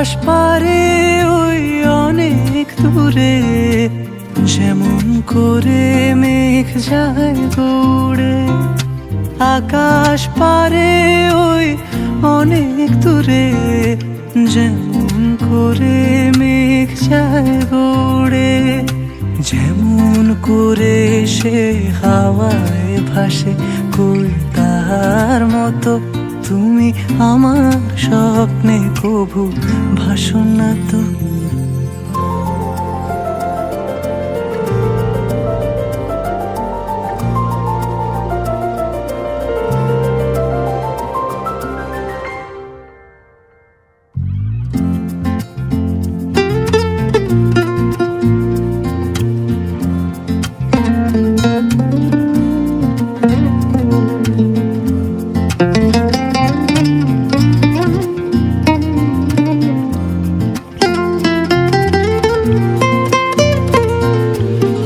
আকাশ পারে ওই অনেক দূরে, যেমন করে মেঘ যায় উড়ে। আকাশ পারে ওই অনেক দূরে, যেমন করে মেঘ যায় উড়ে। যেমন করে সে হাওয়ায় ভাসে, কই তার মতো তুমি আমার স্বপ্নে কভু ভাসো না তো।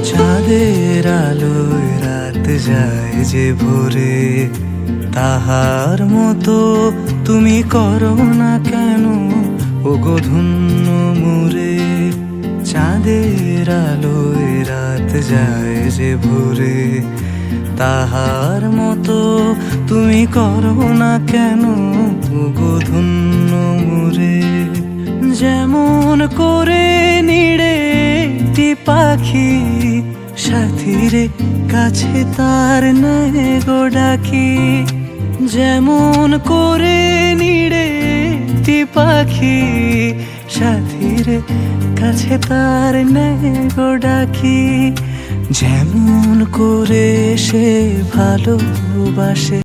চাঁদের আলোয় রাত যায় যে ভোরে, তাহার মতো তুমি করো না কেন ওগো ধন্য মোরে। চাঁদের আলোয় রাত যায় যে ভোরে, তাহার মতো তুমি করো না কেন ওগো ধন্য মোরে। যেমন করে নিড়ে একটি পাখি, সাথীরে কাছে তার নেয় গো ডাকি। যেমন করে নিড়ে একটি পাখি, সাথীরে কাছে তার নেয় গো ডাকি। যেমন করে সে ভালোবাসে।